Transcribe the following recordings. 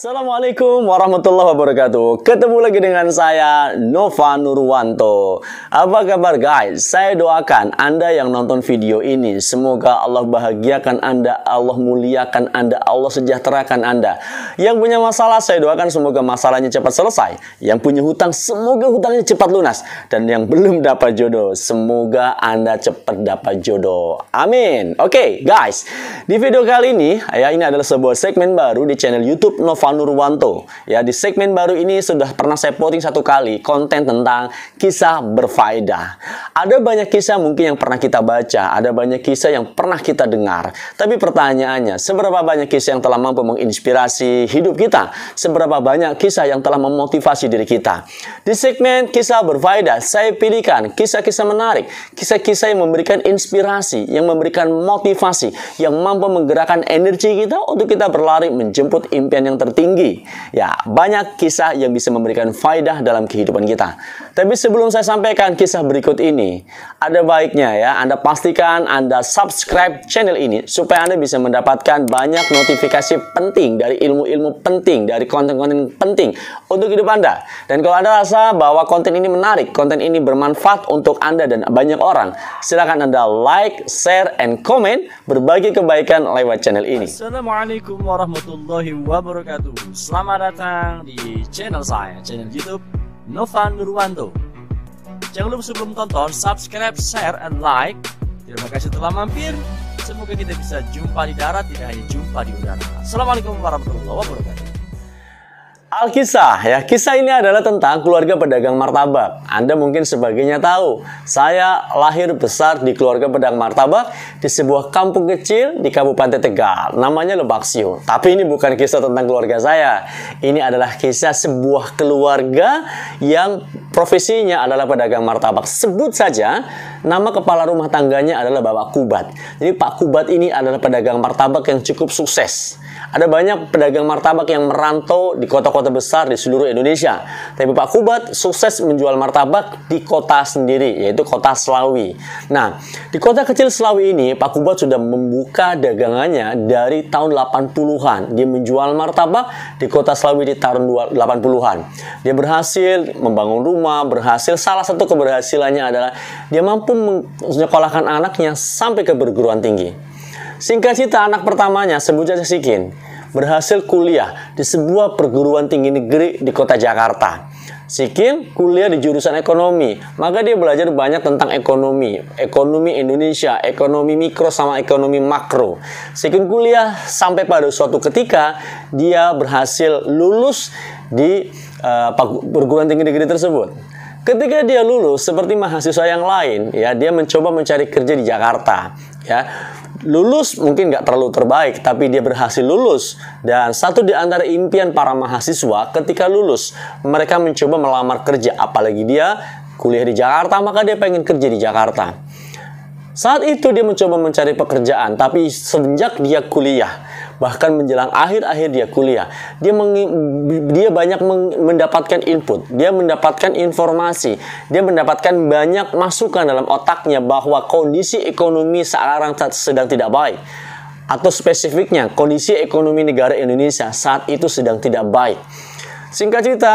Assalamualaikum warahmatullahi wabarakatuh. Ketemu lagi dengan saya, Nova Nurwanto. Apa kabar guys? Saya doakan Anda yang nonton video ini, semoga Allah bahagiakan Anda, Allah muliakan Anda, Allah sejahterakan Anda. Yang punya masalah, saya doakan semoga masalahnya cepat selesai. Yang punya hutang, semoga hutangnya cepat lunas. Dan yang belum dapat jodoh, semoga Anda cepat dapat jodoh. Amin. Oke guys, di video kali ini, ini adalah sebuah segmen baru di channel YouTube Nova Nurwanto. Ya, di segmen baru ini sudah pernah saya posting satu kali konten tentang kisah berfaedah. Ada banyak kisah mungkin yang pernah kita baca, ada banyak kisah yang pernah kita dengar. Tapi pertanyaannya, seberapa banyak kisah yang telah mampu menginspirasi hidup kita? Seberapa banyak kisah yang telah memotivasi diri kita? Di segmen kisah berfaedah, saya pilihkan kisah-kisah menarik, kisah-kisah yang memberikan inspirasi, yang memberikan motivasi, yang mampu menggerakkan energi kita untuk kita berlari menjemput impian yang tertinggi. Ya, banyak kisah yang bisa memberikan faedah dalam kehidupan kita. Tapi sebelum saya sampaikan kisah berikut ini, ada baiknya ya Anda pastikan Anda subscribe channel ini supaya Anda bisa mendapatkan banyak notifikasi penting dari ilmu-ilmu penting, dari konten-konten penting untuk hidup Anda. Dan kalau Anda rasa bahwa konten ini menarik, konten ini bermanfaat untuk Anda dan banyak orang, silakan Anda like, share, and comment, berbagi kebaikan lewat channel ini. Assalamualaikum warahmatullahi wabarakatuh. Selamat datang di channel saya, channel YouTube Nova Nurwanto. Jangan lupa sebelum tonton, subscribe, share, and like. Terima kasih telah mampir. Semoga kita bisa jumpa di darat, tidak hanya jumpa di udara. Assalamualaikum warahmatullahi wabarakatuh. Alkisah, ya, kisah ini adalah tentang keluarga pedagang martabak. Anda mungkin sebagainya tahu, saya lahir besar di keluarga pedagang martabak di sebuah kampung kecil di Kabupaten Tegal, namanya Lebaksio. Tapi ini bukan kisah tentang keluarga saya. Ini adalah kisah sebuah keluarga yang profesinya adalah pedagang martabak. Sebut saja nama kepala rumah tangganya adalah Bapak Kubat. Jadi Pak Kubat ini adalah pedagang martabak yang cukup sukses. Ada banyak pedagang martabak yang merantau di kota-kota besar di seluruh Indonesia. Tapi Pak Kubat sukses menjual martabak di kota sendiri, yaitu kota Slawi. Nah, di kota kecil Slawi ini, Pak Kubat sudah membuka dagangannya dari tahun 80-an. Dia menjual martabak di kota Slawi di tahun 80-an. Dia berhasil membangun rumah, berhasil. Salah satu keberhasilannya adalah dia mampu menyekolahkan anaknya sampai ke perguruan tinggi. Singkat cerita, anak pertamanya, sebut saja Sikin, berhasil kuliah di sebuah perguruan tinggi negeri di kota Jakarta. Sikin kuliah di jurusan ekonomi, maka dia belajar banyak tentang ekonomi Indonesia, ekonomi mikro sama ekonomi makro. Sikin kuliah sampai pada suatu ketika dia berhasil lulus di perguruan tinggi negeri tersebut. Ketika dia lulus, seperti mahasiswa yang lain, ya, dia mencoba mencari kerja di Jakarta. Ya, lulus mungkin nggak terlalu terbaik, tapi dia berhasil lulus. Dan satu di antara impian para mahasiswa ketika lulus, mereka mencoba melamar kerja. Apalagi dia kuliah di Jakarta, maka dia pengen kerja di Jakarta. Saat itu dia mencoba mencari pekerjaan, tapi sejak dia kuliah, bahkan menjelang akhir-akhir dia kuliah, dia banyak mendapatkan input, dia mendapatkan informasi, dia mendapatkan banyak masukan dalam otaknya bahwa kondisi ekonomi sekarang sedang tidak baik. Atau spesifiknya, kondisi ekonomi negara Indonesia saat itu sedang tidak baik. Singkat cerita,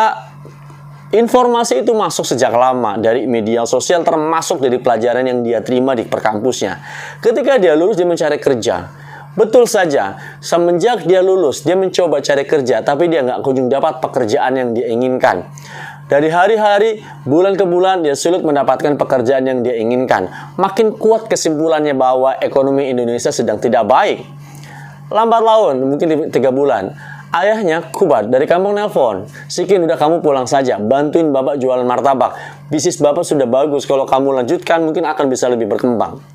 informasi itu masuk sejak lama dari media sosial, termasuk dari pelajaran yang dia terima di perkampusnya. Ketika dia lulus, dia mencari kerja. Betul saja, semenjak dia lulus, dia mencoba cari kerja, tapi dia nggak kunjung dapat pekerjaan yang dia inginkan. Dari hari-hari, bulan ke bulan, dia sulit mendapatkan pekerjaan yang dia inginkan. Makin kuat kesimpulannya bahwa ekonomi Indonesia sedang tidak baik. Lambat laun, mungkin 3 bulan, ayahnya Kubat dari kampung nelpon, Sikin, udah kamu pulang saja, bantuin bapak jualan martabak. Bisnis bapak sudah bagus, kalau kamu lanjutkan mungkin akan bisa lebih berkembang.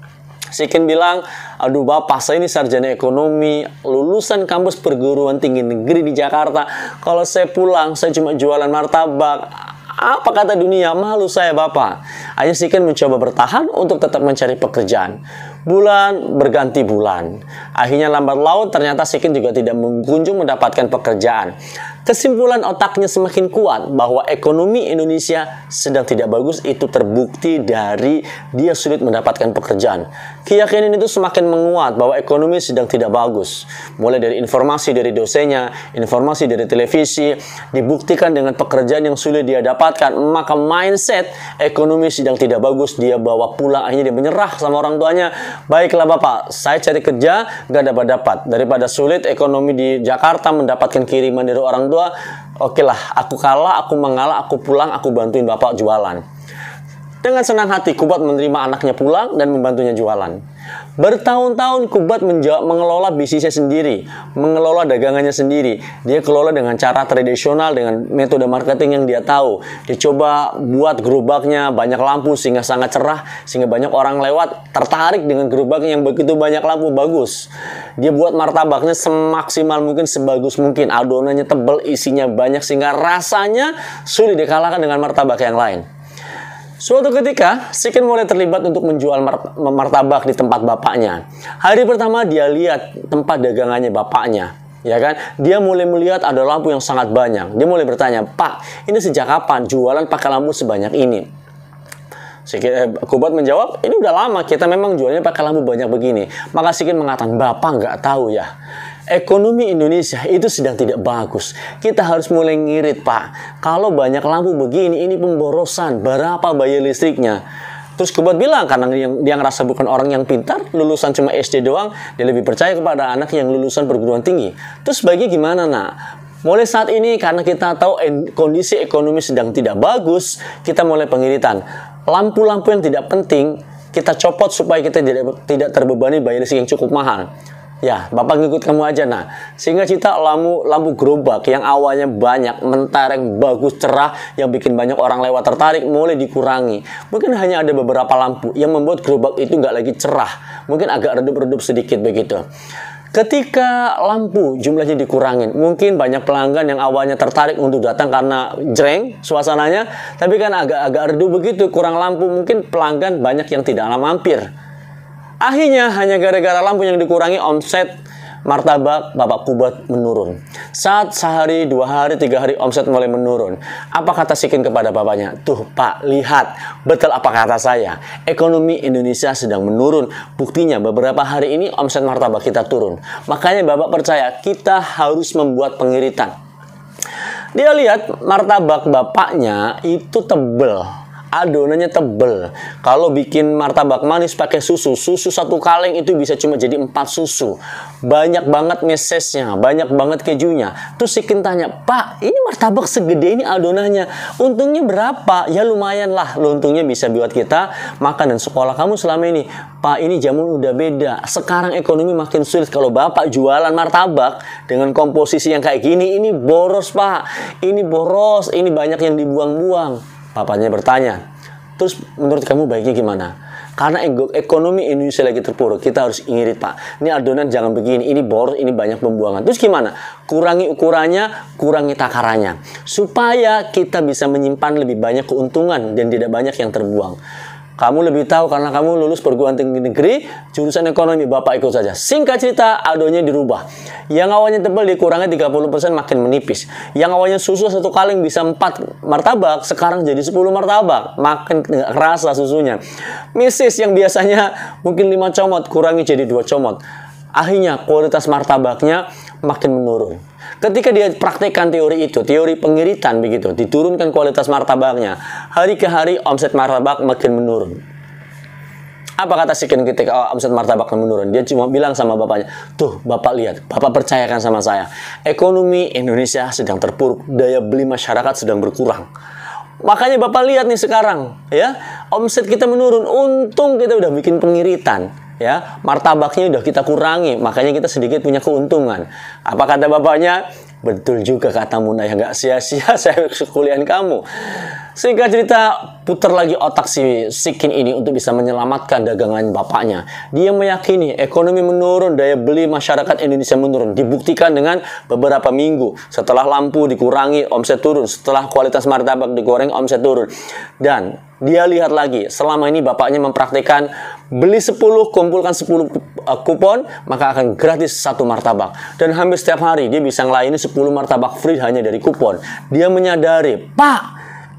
Sikin bilang, aduh bapak, saya ini sarjana ekonomi, lulusan kampus perguruan tinggi negeri di Jakarta. Kalau saya pulang, saya cuma jualan martabak. Apa kata dunia? Malu saya bapak. Ayah Sikin mencoba bertahan untuk tetap mencari pekerjaan. Bulan berganti bulan. Akhirnya lambat laun ternyata Sikin juga tidak kunjung mendapatkan pekerjaan. Kesimpulan otaknya semakin kuat bahwa ekonomi Indonesia sedang tidak bagus itu terbukti dari dia sulit mendapatkan pekerjaan. Keyakinan itu semakin menguat bahwa ekonomi sedang tidak bagus. Mulai dari informasi dari dosennya, informasi dari televisi, dibuktikan dengan pekerjaan yang sulit dia dapatkan, maka mindset ekonomi sedang tidak bagus dia bawa pulang. Akhirnya dia menyerah sama orang tuanya. Baiklah Bapak, saya cari kerja gak dapat-dapat. Daripada sulit ekonomi di Jakarta mendapatkan kiriman dari orang tua, oke lah, aku kalah, aku mengalah, aku pulang, aku bantuin Bapak jualan. Dengan senang hati Kubat menerima anaknya pulang dan membantunya jualan. Bertahun-tahun Kubat mengelola bisnisnya sendiri, mengelola dagangannya sendiri. Dia kelola dengan cara tradisional, dengan metode marketing yang dia tahu. Dia coba buat gerobaknya banyak lampu sehingga sangat cerah, sehingga banyak orang lewat tertarik dengan gerobaknya yang begitu banyak lampu, bagus. Dia buat martabaknya semaksimal mungkin, sebagus mungkin. Adonannya tebal, isinya banyak sehingga rasanya sulit dikalahkan dengan martabak yang lain. Suatu ketika, Sikin mulai terlibat untuk menjual martabak di tempat bapaknya. Hari pertama dia lihat tempat dagangannya bapaknya, ya kan? Dia mulai melihat ada lampu yang sangat banyak. Dia mulai bertanya, "Pak, ini sejak kapan jualan pakai lampu sebanyak ini?" Kubat menjawab, "Ini udah lama, kita memang jualnya pakai lampu banyak begini." Maka Sikin mengatakan, "Bapak nggak tahu ya, ekonomi Indonesia itu sedang tidak bagus. Kita harus mulai ngirit, Pak. Kalau banyak lampu begini, ini pemborosan. Berapa bayar listriknya?" Terus Kubat bilang, karena dia ngerasa bukan orang yang pintar, lulusan cuma SD doang, dia lebih percaya kepada anak yang lulusan perguruan tinggi. Terus bagi gimana, nak? Mulai saat ini, karena kita tahu kondisi ekonomi sedang tidak bagus, kita mulai pengiritan. Lampu-lampu yang tidak penting, kita copot supaya kita tidak terbebani bayar listrik yang cukup mahal. Ya, Bapak ngikut kamu aja, nah. Sehingga kita lampu gerobak yang awalnya banyak, mentereng, bagus, cerah, yang bikin banyak orang lewat tertarik, mulai dikurangi. Mungkin hanya ada beberapa lampu yang membuat gerobak itu nggak lagi cerah. Mungkin agak redup-redup sedikit begitu. Ketika lampu jumlahnya dikurangin, mungkin banyak pelanggan yang awalnya tertarik untuk datang karena jreng suasananya, tapi kan agak redup begitu, kurang lampu, mungkin pelanggan banyak yang tidak mampir. Akhirnya hanya gara-gara lampu yang dikurangi, omset martabak Bapak Kubat menurun. Saat sehari, 2 hari, 3 hari omset mulai menurun. Apa kata Sikin kepada bapaknya? "Tuh Pak, lihat, betul apa kata saya. Ekonomi Indonesia sedang menurun. Buktinya beberapa hari ini omset martabak kita turun. Makanya Bapak percaya kita harus membuat pengiritan." Dia lihat martabak bapaknya itu tebel. Adonannya tebel. Kalau bikin martabak manis pakai susu 1 kaleng itu bisa cuma jadi 4 susu. Banyak banget mesesnya, banyak banget kejunya. Terus Sikin tanya, "Pak, ini martabak segede ini adonannya, untungnya berapa?" "Ya lumayan lah, untungnya bisa buat kita makan dan sekolah kamu selama ini." "Pak, ini zaman udah beda. Sekarang ekonomi makin sulit. Kalau Bapak jualan martabak dengan komposisi yang kayak gini, ini boros Pak. Ini boros, ini banyak yang dibuang-buang." Bapaknya bertanya, "Terus menurut kamu baiknya gimana?" "Karena ekonomi Indonesia lagi terpuruk, kita harus ngirit Pak. Ini adonan jangan begini, ini boros, ini banyak pembuangan." "Terus gimana?" "Kurangi ukurannya, kurangi takarannya. Supaya kita bisa menyimpan lebih banyak keuntungan dan tidak banyak yang terbuang. Kamu lebih tahu karena kamu lulus perguruan tinggi negeri, jurusan ekonomi, Bapak ikut saja." Singkat cerita, adonannya dirubah. Yang awalnya tebal dikurangi 30% makin menipis. Yang awalnya susu 1 kaleng bisa 4 martabak, sekarang jadi 10 martabak. Makin nggak kerasa susunya. Meses yang biasanya mungkin 5 comot, kurangi jadi 2 comot. Akhirnya kualitas martabaknya makin menurun. Ketika dia praktekkan teori itu, teori pengiritan begitu, diturunkan kualitas martabaknya. Hari ke hari omset martabak makin menurun. Apa kata Sikin ketika omset martabak menurun? Dia cuma bilang sama bapaknya, "Tuh Bapak lihat, Bapak percayakan sama saya. Ekonomi Indonesia sedang terpuruk, daya beli masyarakat sedang berkurang. Makanya Bapak lihat nih sekarang, ya, omset kita menurun. Untung kita udah bikin pengiritan. Ya, martabaknya udah kita kurangi, makanya kita sedikit punya keuntungan." Apa kata bapaknya? Betul juga katamu Naya, nggak sia-sia saya kuliahan kamu. Singkat cerita, putar lagi otak si Sikin ini untuk bisa menyelamatkan dagangan bapaknya. Dia meyakini ekonomi menurun, daya beli masyarakat Indonesia menurun. Dibuktikan dengan beberapa minggu. Setelah lampu dikurangi, omset turun. Setelah kualitas martabak dikurangi, omset turun. Dan dia lihat lagi, selama ini bapaknya mempraktikkan beli 10, kumpulkan 10 kupon, maka akan gratis 1 martabak. Dan hampir setiap hari dia bisa ngelayani 10 martabak free hanya dari kupon. Dia menyadari, Pak,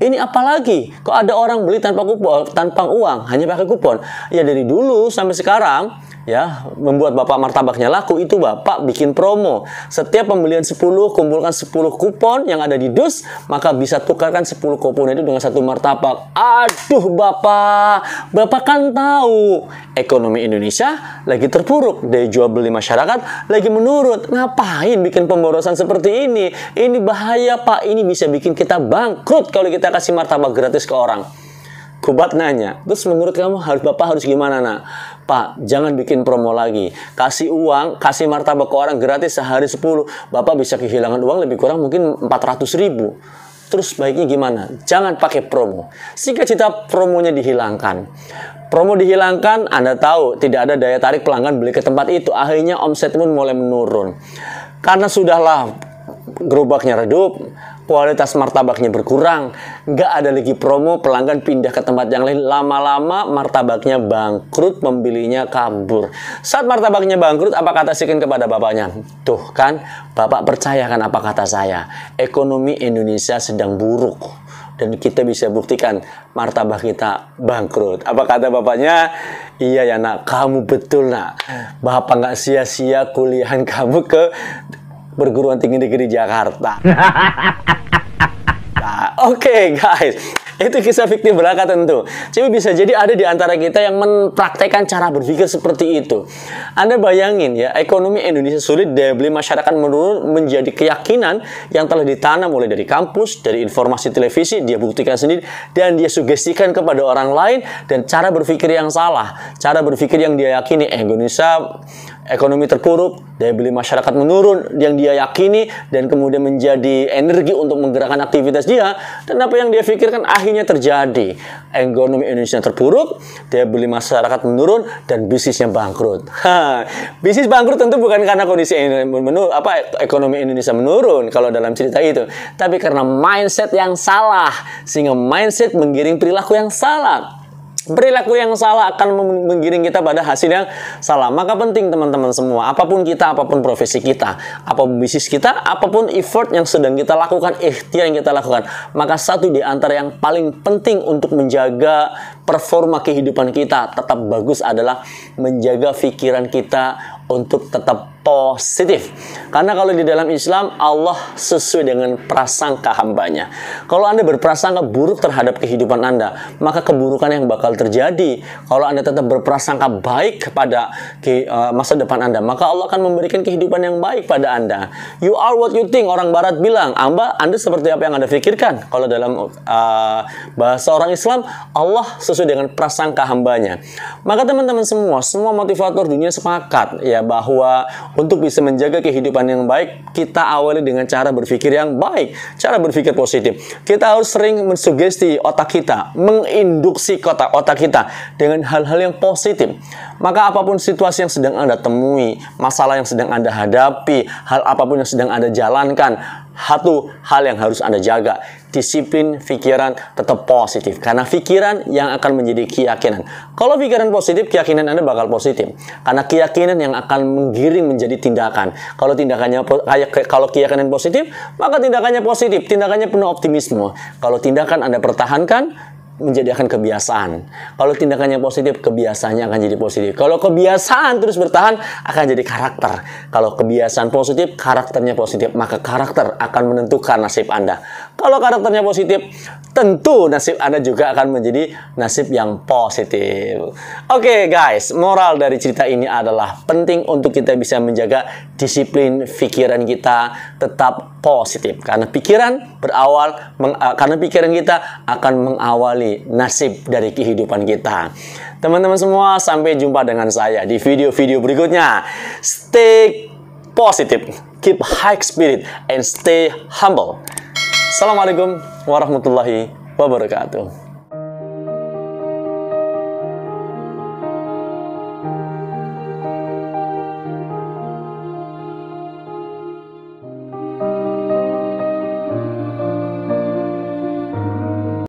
ini apa lagi? Kok ada orang beli tanpa kupon, tanpa uang, hanya pakai kupon? Ya dari dulu sampai sekarang, ya, membuat bapak martabaknya laku itu bapak bikin promo. Setiap pembelian 10, kumpulkan 10 kupon yang ada di dus, maka bisa tukarkan 10 kupon itu dengan 1 martabak. Aduh bapak kan tahu ekonomi Indonesia lagi terpuruk, daya jual beli masyarakat lagi menurun. Ngapain bikin pemborosan seperti ini? Ini bahaya Pak, ini bisa bikin kita bangkrut kalau kita kasih martabak gratis ke orang. Kubat nanya, terus menurut kamu bapak harus gimana nak? Pak, jangan bikin promo lagi. Kasih uang, kasih martabak ke orang gratis sehari 10. Bapak bisa kehilangan uang lebih kurang mungkin 400.000. Terus baiknya gimana? Jangan pakai promo. Singkat cerita, promonya dihilangkan. Promo dihilangkan, Anda tahu tidak ada daya tarik pelanggan beli ke tempat itu. Akhirnya omset pun mulai menurun. Karena sudahlah gerobaknya redup, kualitas martabaknya berkurang, nggak ada lagi promo, pelanggan pindah ke tempat yang lain. Lama-lama martabaknya bangkrut, pembelinya kabur. Saat martabaknya bangkrut, apa kata Sikin kepada bapaknya? Tuh kan, bapak percayakan apa kata saya, ekonomi Indonesia sedang buruk. Dan kita bisa buktikan martabak kita bangkrut. Apa kata bapaknya? Iya ya nak, kamu betul nak. Bapak nggak sia-sia kuliahan kamu ke perguruan tinggi negeri Jakarta. Nah, Oke, guys, itu kisah fiktif belaka tentu. Jadi bisa jadi ada di antara kita yang mempraktekkan cara berpikir seperti itu. Anda bayangin ya, ekonomi Indonesia sulit, daya beli masyarakat menurun menjadi keyakinan yang telah ditanam mulai dari kampus, dari informasi televisi, dia buktikan sendiri, dan dia sugestikan kepada orang lain, dan cara berpikir yang salah, cara berpikir yang dia yakini Indonesia ekonomi terpuruk, daya beli masyarakat menurun yang dia yakini, dan kemudian menjadi energi untuk menggerakkan aktivitas dia. Dan apa yang dia pikirkan akhirnya terjadi. Ekonomi Indonesia terpuruk, daya beli masyarakat menurun, dan bisnisnya bangkrut. Bisnis bangkrut tentu bukan karena kondisi ekonomi Indonesia menurun kalau dalam cerita itu, tapi karena mindset yang salah, sehingga mindset menggiring perilaku yang salah. Perilaku yang salah akan menggiring kita pada hasil yang salah. Maka penting teman-teman semua, apapun kita, apapun profesi kita, apapun bisnis kita, apapun effort yang sedang kita lakukan, ikhtiar yang kita lakukan, maka satu di antara yang paling penting untuk menjaga performa kehidupan kita tetap bagus adalah menjaga pikiran kita untuk tetap positif. Karena kalau di dalam Islam, Allah sesuai dengan prasangka hambanya. Kalau Anda berprasangka buruk terhadap kehidupan Anda, maka keburukan yang bakal terjadi. Kalau Anda tetap berprasangka baik kepada masa depan Anda, maka Allah akan memberikan kehidupan yang baik pada Anda. You are what you think. Orang Barat bilang, Anda seperti apa yang Anda pikirkan. Kalau dalam bahasa orang Islam, Allah sesuai dengan prasangka hambanya. Maka teman-teman semua motivator dunia sepakat ya bahwa untuk bisa menjaga kehidupan yang baik, kita awali dengan cara berpikir yang baik, cara berpikir positif. Kita harus sering mensugesti otak kita, menginduksi otak kita dengan hal-hal yang positif. Maka apapun situasi yang sedang Anda temui, masalah yang sedang Anda hadapi, hal apapun yang sedang Anda jalankan, satu hal yang harus Anda jaga, disiplin pikiran tetap positif. Karena pikiran yang akan menjadi keyakinan. Kalau pikiran positif, keyakinan Anda bakal positif. Karena keyakinan yang akan menggiring menjadi tindakan. Kalau keyakinan positif, maka tindakannya positif. Tindakannya penuh optimisme. Kalau tindakan Anda pertahankan, menjadi akan kebiasaan. Kalau tindakannya positif, kebiasaannya akan jadi positif. Kalau kebiasaan terus bertahan, akan jadi karakter. Kalau kebiasaan positif, karakternya positif, maka karakter akan menentukan nasib Anda. Kalau karakternya positif, tentu nasib Anda juga akan menjadi nasib yang positif. Oke, guys, moral dari cerita ini adalah penting untuk kita bisa menjaga disiplin pikiran kita tetap positif. Karena pikiran karena pikiran kita akan mengawali nasib dari kehidupan kita. Teman-teman semua, sampai jumpa dengan saya di video-video berikutnya. Stay positif. keep high spirit, and stay humble. Assalamualaikum warahmatullahi wabarakatuh.